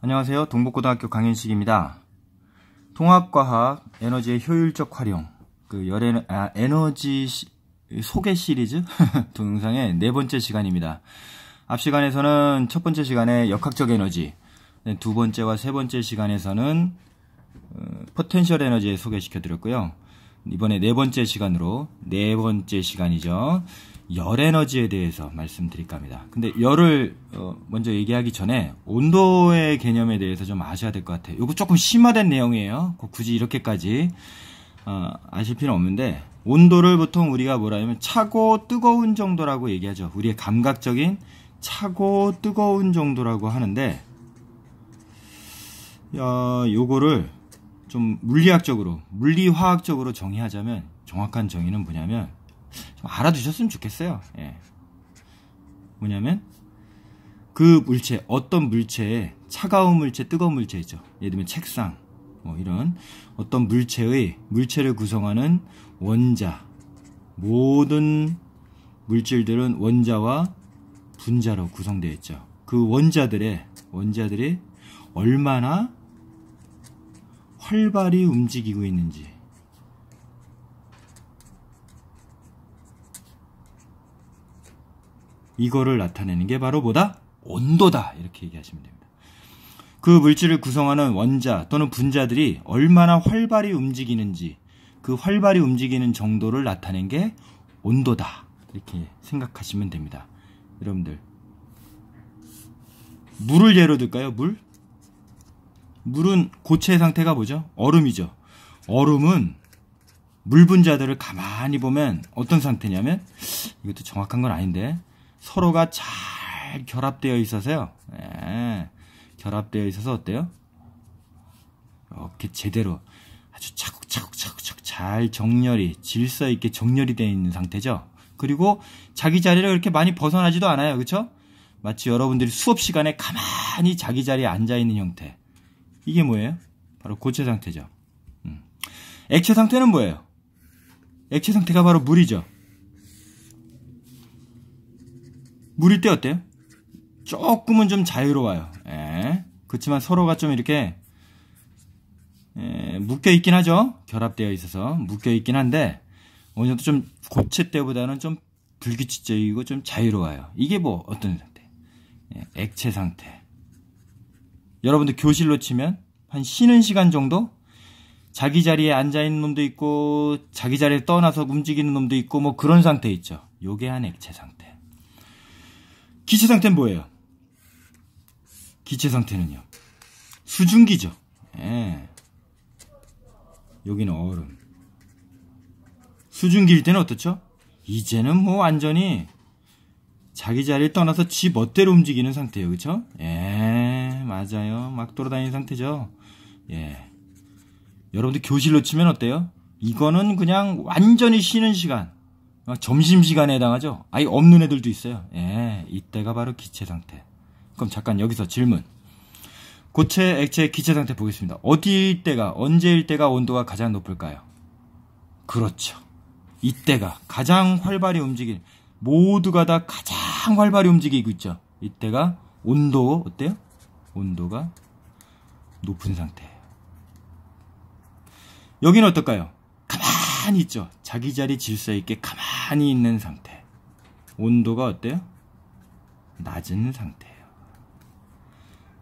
안녕하세요. 동북고등학교 강현식입니다. 통합과학 에너지의 효율적 활용, 에너지 소개 시리즈 동영상의 네 번째 시간입니다. 앞 시간에서는 첫 번째 시간에 역학적 에너지, 두 번째와 세 번째 시간에서는 포텐셜 에너지 소개시켜 드렸고요. 이번에 네 번째 시간으로, 네 번째 시간이죠. 열 에너지에 대해서 말씀드릴까 합니다. 근데 열을 먼저 얘기하기 전에 온도의 개념에 대해서 좀 아셔야 될 것 같아요. 이거 조금 심화된 내용이에요. 굳이 이렇게까지 아실 필요는 없는데, 온도를 보통 우리가 뭐라 하면 차고 뜨거운 정도라고 얘기하죠. 우리의 감각적인 차고 뜨거운 정도라고 하는데, 요거를 좀 물리학적으로, 물리화학적으로 정의하자면, 정확한 정의는 뭐냐면 좀 알아두셨으면 좋겠어요. 예. 뭐냐면 그 물체, 어떤 물체에 차가운 물체, 뜨거운 물체 있죠. 예를 들면 책상, 뭐 이런 어떤 물체를 구성하는 원자, 모든 물질들은 원자와 분자로 구성되어 있죠. 그 원자들이 얼마나 활발히 움직이고 있는지, 이거를 나타내는 게 바로 뭐다? 온도다. 이렇게 얘기하시면 됩니다. 그 물질을 구성하는 원자 또는 분자들이 얼마나 활발히 움직이는지, 그 활발히 움직이는 정도를 나타낸 게 온도다. 이렇게 생각하시면 됩니다. 여러분들, 물을 예로 들까요? 물은 고체 상태가 뭐죠? 얼음이죠. 얼음은 물 분자들을 가만히 보면 어떤 상태냐면, 이것도 정확한 건 아닌데, 서로가 잘 결합되어 있어서요. 결합되어 있어서 어때요? 이렇게 제대로 아주 차곡차곡 잘 정렬이, 질서 있게 정렬이 되어 있는 상태죠. 그리고 자기 자리를 그렇게 많이 벗어나지도 않아요. 그렇죠? 마치 여러분들이 수업 시간에 가만히 자기 자리에 앉아 있는 형태. 이게 뭐예요? 바로 고체 상태죠. 액체 상태는 뭐예요? 액체 상태가 바로 물이죠. 물일 때 어때요? 조금은 좀 자유로워요. 그렇지만 서로가 좀 이렇게 묶여있긴 하죠. 결합되어 있어서 묶여있긴 한데, 어느 정도 좀 고체 때보다는 좀 불규칙적이고 좀 자유로워요. 이게 뭐 어떤 상태? 액체 상태. 여러분들 교실로 치면 한 쉬는 시간 정도? 자기 자리에 앉아있는 놈도 있고, 자기 자리를 떠나서 움직이는 놈도 있고, 뭐 그런 상태 있죠. 요게 한 액체 상태. 기체 상태는 뭐예요? 기체 상태는요, 수증기죠. 여기는 얼음. 수증기일 때는 어떻죠? 이제는 뭐 완전히 자기 자리를 떠나서 지 멋대로 움직이는 상태예요. 그쵸? 맞아요. 막 돌아다니는 상태죠. 여러분들 교실로 치면 어때요? 이거는 그냥 완전히 쉬는 시간, 점심시간에 해당하죠. 아예 없는 애들도 있어요. 이때가 바로 기체 상태. 그럼 잠깐 여기서 질문. 고체, 액체, 기체 상태 보겠습니다. 언제일 때가 온도가 가장 높을까요? 그렇죠. 이때가 가장 활발히 움직이는, 모두가 다 가장 활발히 움직이고 있죠. 이때가 온도, 어때요? 온도가 높은 상태예요. 여기는 어떨까요? 가만히 있죠. 자기 자리 질서 있게 가만히 있는 상태. 온도가 어때요? 낮은 상태예요.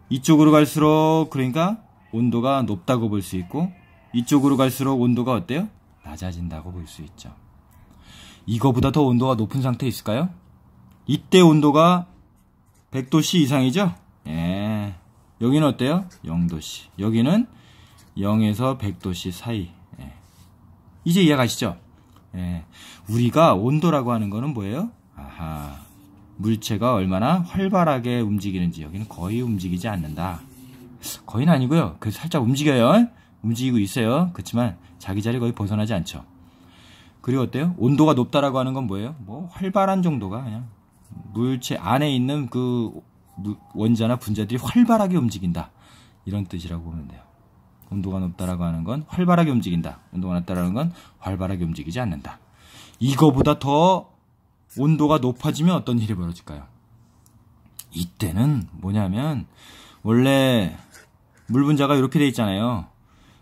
이쪽으로 갈수록, 그러니까 온도가 높다고 볼 수 있고, 이쪽으로 갈수록 온도가 어때요? 낮아진다고 볼 수 있죠. 이거보다 더 온도가 높은 상태 있을까요? 이때 온도가 100도씨 이상이죠? 여기는 어때요? 0도씨. 여기는 0에서 100도씨 사이. 이제 이해가시죠? 우리가 온도라고 하는 거는 뭐예요? 물체가 얼마나 활발하게 움직이는지. 여기는 거의 움직이지 않는다. 거의는 아니고요. 그래서 살짝 움직여요. 움직이고 있어요. 그렇지만 자기 자리 거의 벗어나지 않죠. 그리고 어때요? 온도가 높다라고 하는 건 뭐예요? 뭐 활발한 정도가 그냥 물체 안에 있는 그 원자나 분자들이 활발하게 움직인다. 이런 뜻이라고 보면 돼요. 온도가 높다라고 하는 건 활발하게 움직인다. 온도가 낮다라는 건 활발하게 움직이지 않는다. 이거보다 더 온도가 높아지면 어떤 일이 벌어질까요? 이때는 뭐냐면, 원래 물 분자가 이렇게 돼 있잖아요.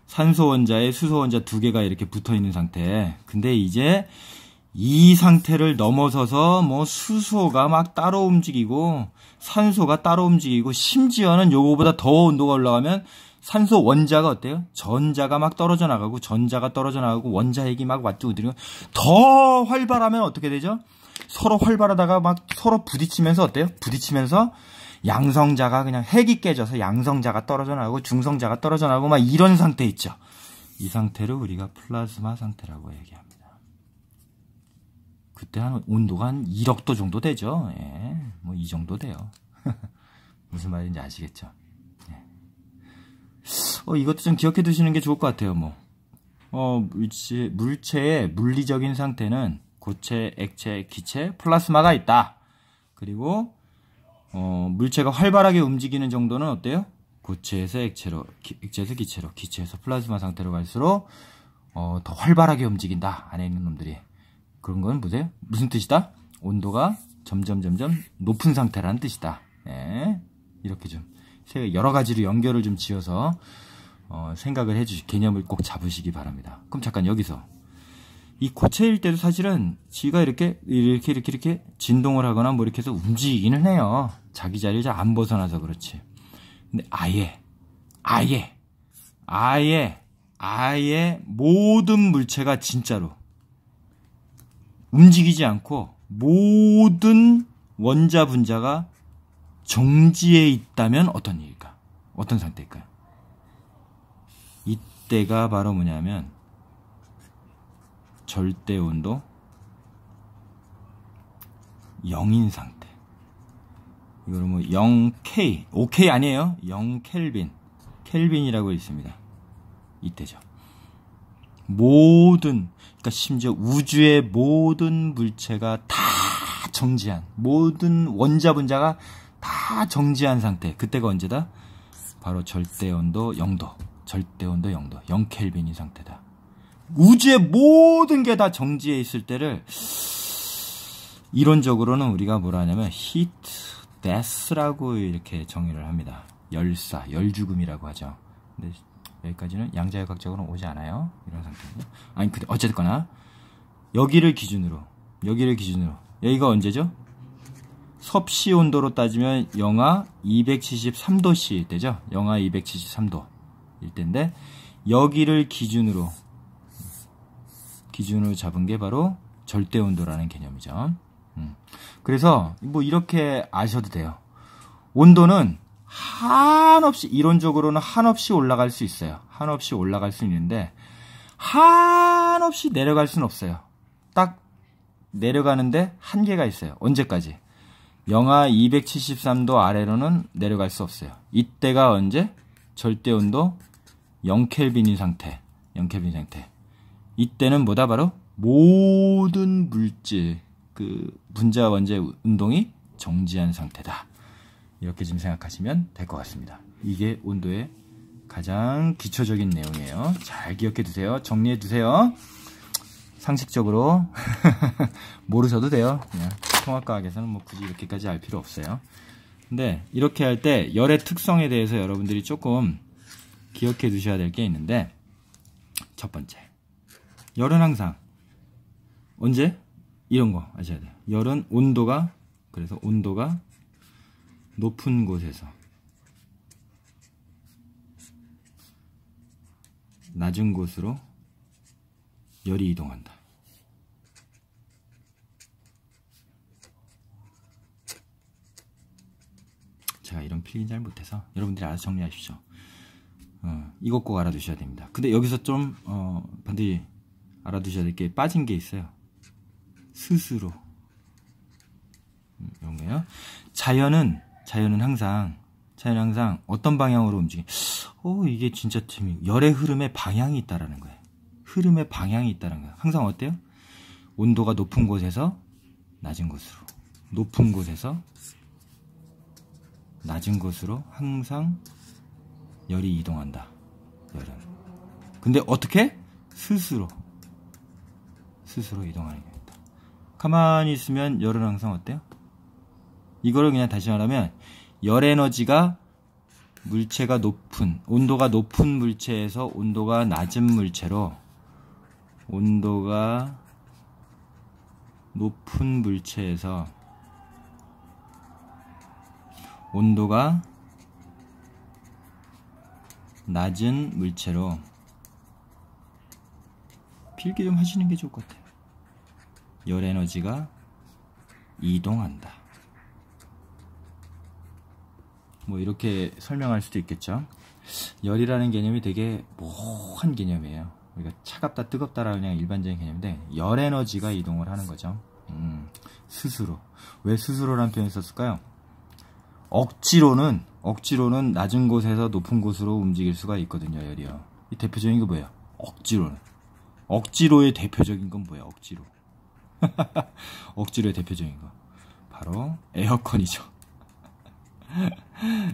산소 원자에 수소 원자 두 개가 이렇게 붙어 있는 상태. 근데 이제 이 상태를 넘어서서 뭐 수소가 막 따로 움직이고 산소가 따로 움직이고 심지어는 요거보다 더 온도가 올라가면 산소 원자가 어때요? 전자가 막 떨어져 나가고 전자가 떨어져 나가고 원자핵이 막 왔고 들고 더 활발하면 어떻게 되죠? 서로 활발하다가 막 서로 부딪히면서 어때요? 부딪히면서 양성자가 그냥 핵이 깨져서 양성자가 떨어져 나가고 중성자가 떨어져 나가고 막 이런 상태 있죠. 이 상태를 우리가 플라즈마 상태라고 얘기합니다. 그때 한 온도가 한 1억 도 정도 되죠. 예, 뭐 이 정도 돼요. 무슨 말인지 아시겠죠? 예. 이것도 좀 기억해 두시는 게 좋을 것 같아요. 물체의 물리적인 상태는 고체, 액체, 기체, 플라스마가 있다. 그리고 물체가 활발하게 움직이는 정도는 어때요? 고체에서 액체로, 액체에서 기체로, 기체에서 플라즈마 상태로 갈수록 더 활발하게 움직인다. 안에 있는 놈들이. 그런 건 보세요. 무슨 뜻이다? 온도가 점점 높은 상태라는 뜻이다. 네. 이렇게 좀 여러 가지로 연결을 좀 지어서 생각을 해주시, 개념을 꼭 잡으시기 바랍니다. 그럼 잠깐 여기서 이 고체일 때도 사실은 지가 이렇게 진동을 하거나 뭐 이렇게 해서 움직이기는 해요. 자기 자리를 잘 안 벗어나서 그렇지. 근데 아예 모든 물체가 진짜로 움직이지 않고 모든 원자 분자가 정지해 있다면 어떤 일일까? 어떤 상태일까요? 이때가 바로 뭐냐면 절대 온도 0인 상태. 이거는 뭐 0K, 5K 아니에요. 0켈빈. 켈빈이라고 있습니다. 이때죠. 그러니까 심지어 우주의 모든 물체가 다 정지한, 모든 원자 분자가 다 정지한 상태. 그때가 언제다? 바로 절대온도 0도. 절대온도 0도. 0켈빈인 상태다. 우주의 모든 게 다 정지해 있을 때를 이론적으로는 우리가 뭐라 하냐면 heat death라고 이렇게 정의를 합니다. 열사, 열죽음이라고 하죠. 근데 여기까지는 양자역학적으로는 오지 않아요. 이런 상태입니다. 아니 근데 어쨌거나 여기를 기준으로 여기가 언제죠? 섭씨 온도로 따지면 영하 273도씨 되죠. 영하 273도 일 때인데 여기를 기준으로 잡은 게 바로 절대 온도라는 개념이죠. 그래서 뭐 이렇게 아셔도 돼요. 온도는 한없이 이론적으로는 한없이 올라갈 수 있어요. 한없이 올라갈 수 있는데 한없이 내려갈 수는 없어요. 딱 내려가는데 한계가 있어요. 언제까지? 영하 273도 아래로는 내려갈 수 없어요. 이때가 언제? 절대온도 0켈빈인 상태. 0켈빈 상태. 이때는 뭐다? 바로 모든 물질, 그 분자 원자의 운동이 정지한 상태다. 이렇게 좀 생각하시면 될 것 같습니다. 이게 온도의 가장 기초적인 내용이에요. 잘 기억해 두세요. 정리해 두세요. 상식적으로 모르셔도 돼요. 그냥 통합과학에서는 뭐 굳이 이렇게까지 알 필요 없어요. 근데 이렇게 할 때 열의 특성에 대해서 여러분들이 조금 기억해 두셔야 될 게 있는데, 첫 번째, 열은 항상 언제? 이런 거 아셔야 돼요. 열은 그래서 온도가 높은 곳에서 낮은 곳으로 열이 이동한다. 제가 이런 필기 잘 못해서 여러분들이 알아서 정리하십시오. 이것 꼭 알아두셔야 됩니다. 근데 여기서 좀 반드시 알아두셔야 될 게 빠진 게 있어요. 스스로 이런 거예요. 자연은 항상 어떤 방향으로 움직여? 이게 진짜 열의 흐름에 방향이 있다라는 거예요. 흐름의 방향이 있다는 거예요. 항상 어때요? 온도가 높은 곳에서 낮은 곳으로, 높은 곳에서 낮은 곳으로 항상 열이 이동한다. 열은. 근데 어떻게? 스스로 이동하는 겁니다. 가만히 있으면 열은 항상 어때요? 이거를 그냥 다시 말하면 열 에너지가 물체가 높은, 온도가 높은 물체에서 온도가 낮은 물체로, 온도가 높은 물체에서 온도가 낮은 물체로, 필기 좀 하시는 게 좋을 것 같아요. 열 에너지가 이동한다. 뭐 이렇게 설명할 수도 있겠죠. 열이라는 개념이 되게 모호한 개념이에요. 우리가 차갑다 뜨겁다라는 그냥 일반적인 개념인데, 열 에너지가 이동을 하는 거죠. 스스로. 왜 스스로라는 표현을 썼을까요? 억지로는 낮은 곳에서 높은 곳으로 움직일 수가 있거든요. 열이요. 이 대표적인 게 뭐예요? 억지로의 대표적인 건 뭐예요? 억지로의 대표적인 거 바로 에어컨이죠.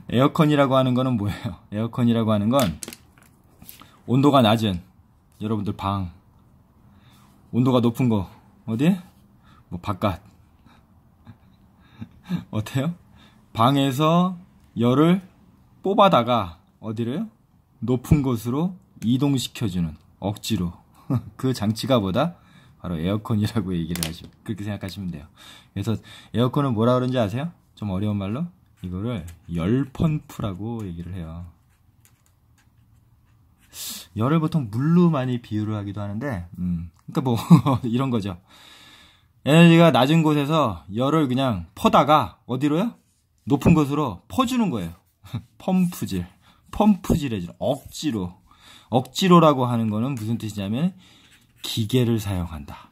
에어컨이라고 하는 거는 뭐예요? 에어컨이라고 하는 건 온도가 낮은 여러분들 방, 온도가 높은 거 어디? 뭐 바깥. 어때요? 방에서 열을 뽑아다가 어디로요? 높은 곳으로 이동시켜주는, 억지로. 그 장치가 뭐다? 바로 에어컨이라고 얘기를 하시고, 그렇게 생각하시면 돼요. 그래서 에어컨은 뭐라 그러는지 아세요? 좀 어려운 말로? 이거를 열 펌프라고 얘기를 해요. 열을 보통 물로 많이 비유를 하기도 하는데, 그러니까 뭐 이런 거죠. 에너지가 낮은 곳에서 열을 그냥 퍼다가 어디로요? 높은 곳으로 퍼주는 거예요. 펌프질해주는, 억지로라고 하는 거는 무슨 뜻이냐면 기계를 사용한다.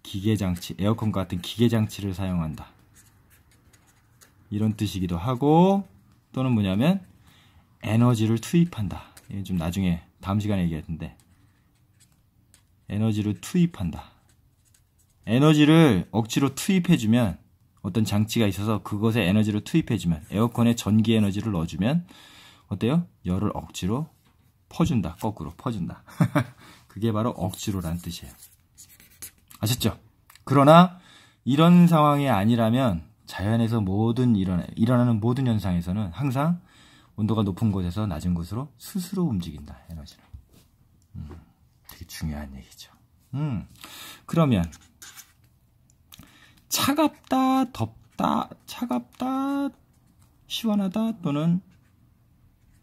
기계장치, 에어컨과 같은 기계장치를 사용한다. 이런 뜻이기도 하고, 또는 뭐냐면 에너지를 투입한다. 이건 좀 나중에 다음 시간에 얘기할 텐데, 에너지를 투입한다. 에너지를 억지로 투입해주면, 어떤 장치가 있어서 그것에 에너지를 투입해주면, 에어컨에 전기 에너지를 넣어주면 어때요? 열을 억지로 퍼준다. 거꾸로 퍼준다. 그게 바로 억지로라는 뜻이에요. 아셨죠? 그러나 이런 상황이 아니라면 자연에서 일어나는 모든 현상에서는 항상 온도가 높은 곳에서 낮은 곳으로 스스로 움직인다. 에너지는. 되게 중요한 얘기죠. 그러면 차갑다, 덥다, 차갑다, 시원하다 또는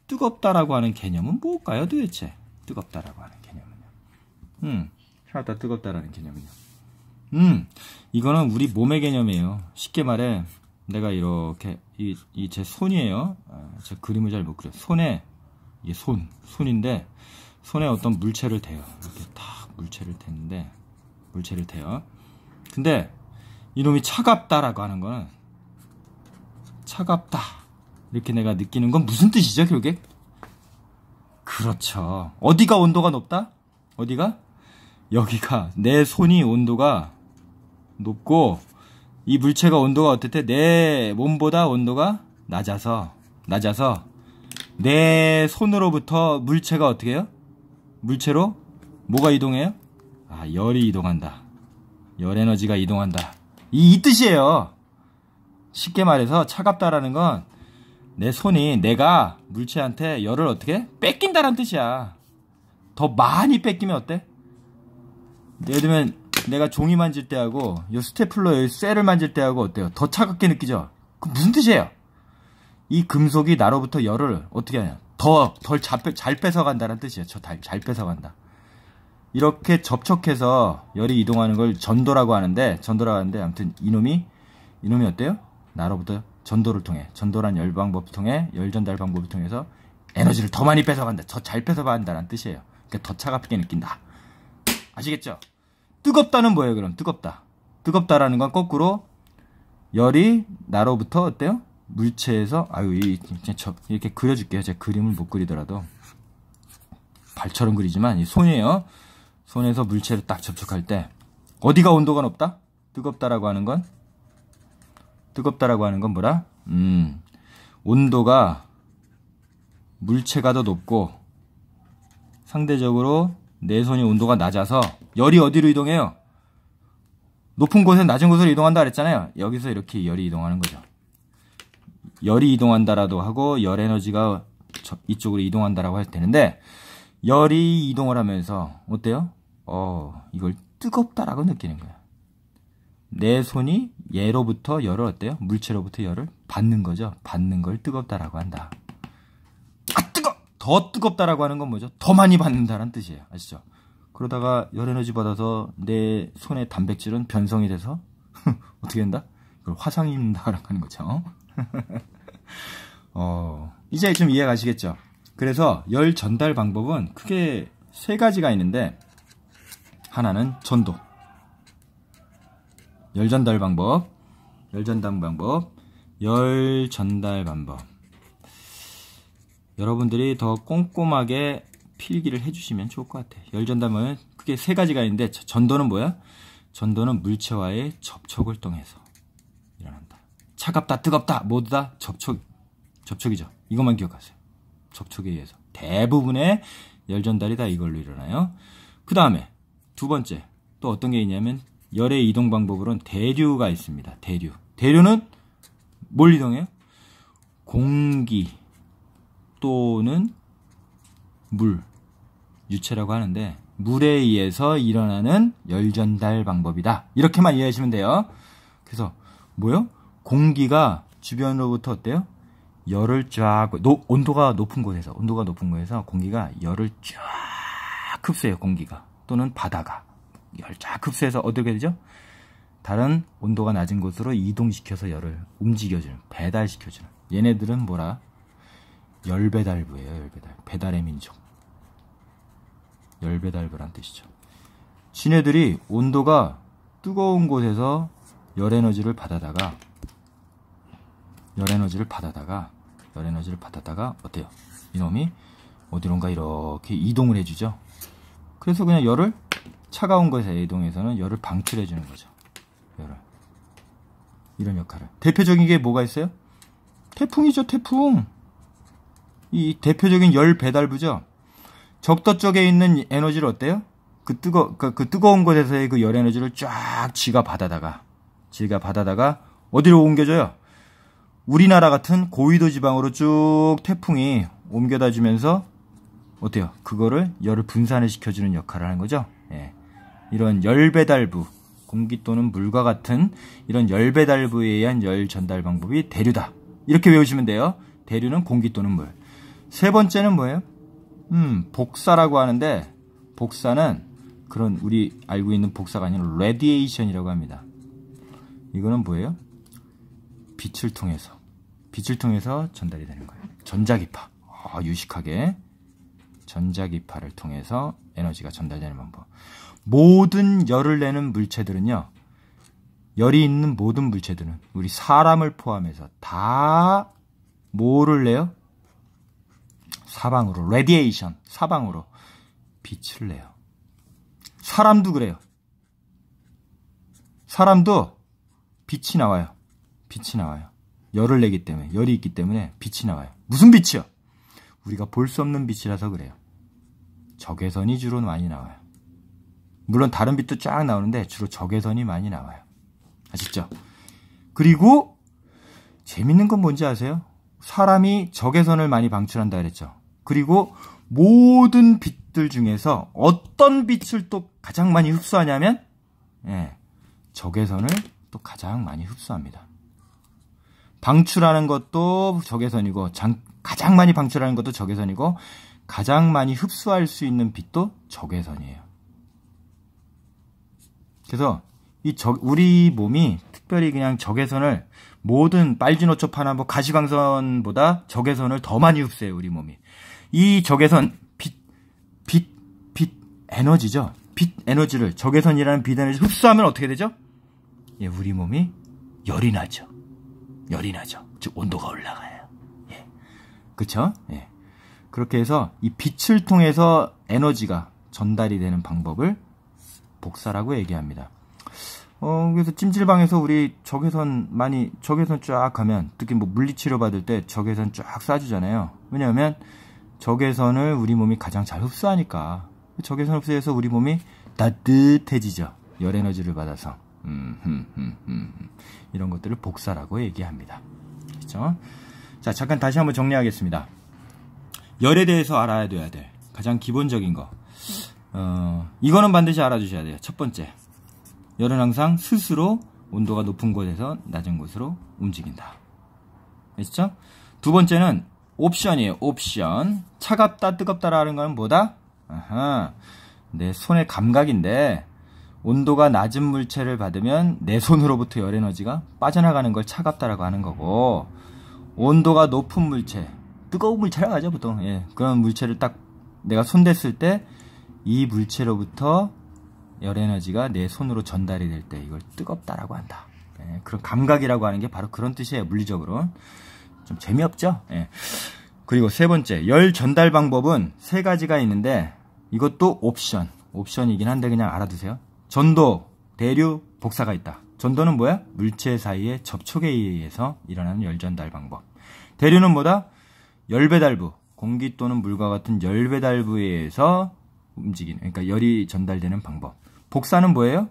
뜨겁다라고 하는 개념은 뭘까요, 도대체? 뜨겁다라고 하는 개념은요. 차갑다, 뜨겁다라는 개념은요. 이거는 우리 몸의 개념이에요. 쉽게 말해, 내가 이렇게, 제 손이에요. 제 그림을 잘 못 그려요. 손에, 이게 손인데, 손에 어떤 물체를 대요. 이렇게 딱 물체를 대요. 근데, 이놈이 차갑다라고 하는 거는, 차갑다. 이렇게 내가 느끼는 건 무슨 뜻이죠, 결국에? 그렇죠. 어디가 온도가 높다? 어디가? 여기가, 내 손이 온도가 높고, 이 물체가 온도가 어떻대? 내 몸보다 온도가 낮아서, 내 손으로부터 물체가 어떻게 해요? 물체로 뭐가 이동해요? 열이 이동한다. 열 에너지가 이동한다. 이 뜻이에요. 쉽게 말해서 차갑다라는 건 내 손이 내가 물체한테 열을 어떻게 뺏긴다라는 뜻이야. 더 많이 뺏기면 어때? 예를 들면 내가 종이 만질 때하고 이 스테플러 쇠를 만질 때하고 어때요? 더 차갑게 느끼죠? 그 무슨 뜻이에요? 이 금속이 나로부터 열을 어떻게 하냐? 덜 잘 뺏어간다는 뜻이에요. 잘 뺏어간다. 이렇게 접촉해서 열이 이동하는 걸 전도라고 하는데 아무튼 이놈이 어때요? 나로부터 전도를 통해, 전도란 열 방법을 통해, 열 전달 방법을 통해서 에너지를 더 많이 뺏어간다. 더 잘 뺏어간다는 뜻이에요. 그러니까 더 차갑게 느낀다. 아시겠죠? 뜨겁다는 뭐예요, 그럼? 뜨겁다라는 건 거꾸로 열이 나로부터 어때요? 물체에서, 이렇게 그려줄게요. 제가 그림을 못 그리더라도. 발처럼 그리지만, 이 손이에요. 손에서 물체를 딱 접촉할 때, 어디가 온도가 높다? 뜨겁다라고 하는 건 뭐라? 온도가 물체가 더 높고 상대적으로 내 손이 온도가 낮아서 열이 어디로 이동해요? 높은 곳에서 낮은 곳으로 이동한다 그랬잖아요. 여기서 이렇게 열이 이동하는 거죠. 열이 이동한다라도 하고 열 에너지가 이쪽으로 이동한다라고 해도 되는데, 열이 이동을 하면서 어때요? 이걸 뜨겁다라고 느끼는 거야. 내 손이 얘로부터 열을 어때요? 물체로부터 열을 받는 거죠. 받는 걸 뜨겁다라고 한다. 더 뜨겁다라고 하는 건 뭐죠? 더 많이 받는다는 뜻이에요. 아시죠? 그러다가 열 에너지 받아서 내 손의 단백질은 변성이 돼서 어떻게 된다? 이걸 화상이 입는다라고 하는 거죠. 이제 좀 이해 가시겠죠? 그래서 열 전달 방법은 크게 세 가지가 있는데, 하나는 전도, 열 전달 방법, 열 전달 방법. 여러분들이 더 꼼꼼하게 필기를 해주시면 좋을 것 같아요. 열 전달은 크게 세 가지가 있는데, 전도는 뭐야? 전도는 물체와의 접촉을 통해서 일어난다. 차갑다, 뜨겁다, 모두 다 접촉이죠. 이것만 기억하세요. 접촉에 의해서. 대부분의 열 전달이 다 이걸로 일어나요. 그 다음에 두 번째, 또 어떤 게 있냐면, 열의 이동 방법으로는 대류가 있습니다. 대류는 뭘 이동해요? 공기 또는 물, 유체라고 하는데, 물에 의해서 일어나는 열 전달 방법이다. 이렇게만 이해하시면 돼요. 그래서 뭐요? 공기가 주변으로부터 어때요? 열을 쫙, 온도가 높은 곳에서 공기가 열을 쫙 흡수해요. 공기가 또는 바다가 열 쫙 흡수해서 어떻게 되죠? 다른 온도가 낮은 곳으로 이동시켜서 열을 움직여주는, 배달시켜주는. 얘네들은 뭐라? 열배달부예요. 배달의 민족. 열배달부란 뜻이죠. 지네들이 온도가 뜨거운 곳에서 열 에너지를 받아다가 어때요? 이놈이 어디론가 이렇게 이동을 해주죠. 그래서 그냥 열을, 차가운 곳에 이동해서는 열을 방출해주는 거죠. 이런 역할을. 대표적인 게 뭐가 있어요? 태풍이죠. 태풍. 이 대표적인 열 배달부죠. 적도 쪽에 있는 에너지를 어때요? 그 뜨거운 곳에서의 그 열 에너지를 쫙 지가 받아다가 어디로 옮겨줘요? 우리나라 같은 고위도 지방으로 쭉 태풍이 옮겨다 주면서 어때요? 그거를 열을 분산을 시켜주는 역할을 하는 거죠. 예. 이런 열 배달부, 공기 또는 물과 같은 이런 열 배달부에 의한 열 전달 방법이 대류다. 이렇게 외우시면 돼요. 대류는 공기 또는 물. 세 번째는 뭐예요? 복사라고 하는데, 복사는 그런 우리 알고 있는 복사가 아니라 레디에이션이라고 합니다. 이거는 뭐예요? 빛을 통해서 전달이 되는 거예요. 전자기파. 유식하게 전자기파를 통해서 에너지가 전달되는 방법. 모든 열을 내는 물체들은요, 열이 있는 모든 물체들은 우리 사람을 포함해서 다 뭐를 내요? 사방으로, 레디에이션, 사방으로 빛을 내요. 사람도 그래요. 사람도 빛이 나와요. 열을 내기 때문에, 열이 있기 때문에 빛이 나와요. 무슨 빛이요? 우리가 볼 수 없는 빛이라서 그래요. 적외선이 주로 많이 나와요. 물론 다른 빛도 쫙 나오는데 주로 적외선이 많이 나와요. 아시죠? 그리고 재밌는 건 뭔지 아세요? 사람이 적외선을 많이 방출한다 그랬죠. 그리고 모든 빛들 중에서 어떤 빛을 또 가장 많이 흡수하냐면, 적외선을 또 가장 많이 흡수합니다. 방출하는 것도 적외선이고, 가장 많이 방출하는 것도 적외선이고, 가장 많이 흡수할 수 있는 빛도 적외선이에요. 그래서 우리 몸이 특별히 그냥 적외선을, 모든 빨주노초파나 가시광선보다 적외선을 더 많이 흡수해요. 우리 몸이. 이 적외선, 빛 에너지죠. 빛 에너지를, 적외선이라는 빛 에너지를 흡수하면 어떻게 되죠? 우리 몸이 열이 나죠. 즉 온도가 올라가요. 그쵸? 그렇게 해서 이 빛을 통해서 에너지가 전달이 되는 방법을 복사라고 얘기합니다. 그래서 찜질방에서 우리 적외선 쫙 가면, 특히 물리치료 받을 때 적외선 쫙 쏴주잖아요. 왜냐하면 적외선을 우리 몸이 가장 잘 흡수하니까. 적외선 흡수해서 우리 몸이 따뜻해지죠. 열 에너지를 받아서. 이런 것들을 복사라고 얘기합니다. 그렇죠? 자, 잠깐 다시 한번 정리하겠습니다. 열에 대해서 알아야 돼. 가장 기본적인 거. 이거는 반드시 알아두셔야 돼요. 첫 번째. 열은 항상 스스로 온도가 높은 곳에서 낮은 곳으로 움직인다. 아시죠? 두 번째는 옵션이에요. 옵션. 차갑다, 뜨겁다라는 건 뭐다? 아하. 내 손의 감각인데 온도가 낮은 물체를 받으면 내 손으로부터 열 에너지가 빠져나가는 걸 차갑다라고 하는 거고, 온도가 높은 물체, 뜨거운 물체라고 하죠 보통. 예, 그런 물체를 딱 내가 손댔을 때 이 물체로부터 열 에너지가 내 손으로 전달이 될 때 이걸 뜨겁다라고 한다. 예, 그런 감각이라고 하는 게 바로 그런 뜻이에요. 물리적으로 좀 재미없죠? 예. 그리고 세 번째, 열 전달 방법은 세 가지가 있는데 이것도 옵션이긴 한데 그냥 알아두세요. 전도, 대류, 복사가 있다. 전도는 뭐야? 물체 사이의 접촉에 의해서 일어나는 열 전달 방법. 대류는 뭐다? 열배달부, 공기 또는 물과 같은 열배달부에 의해서 움직이는, 그러니까 열이 전달되는 방법. 복사는 뭐예요?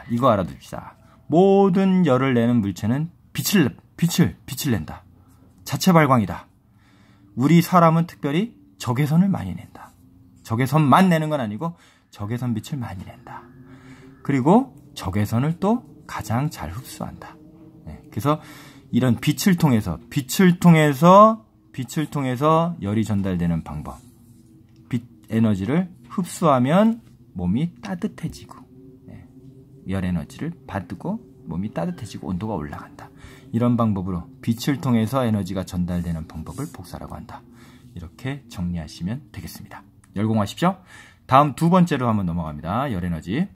이거 알아둡시다. 모든 열을 내는 물체는 빛을 낸다. 자체 발광이다. 우리 사람은 특별히 적외선을 많이 낸다. 적외선만 내는 건 아니고 적외선 빛을 많이 낸다. 그리고 적외선을 또 가장 잘 흡수한다. 네, 그래서 이런 빛을 통해서 열이 전달되는 방법. 빛 에너지를 흡수하면 몸이 따뜻해지고, 네, 열 에너지를 받고 몸이 따뜻해지고 온도가 올라간다. 이런 방법으로 빛을 통해서 에너지가 전달되는 방법을 복사라고 한다. 이렇게 정리하시면 되겠습니다. 열공하십시오. 다음 두 번째로 한번 넘어갑니다. 열 에너지.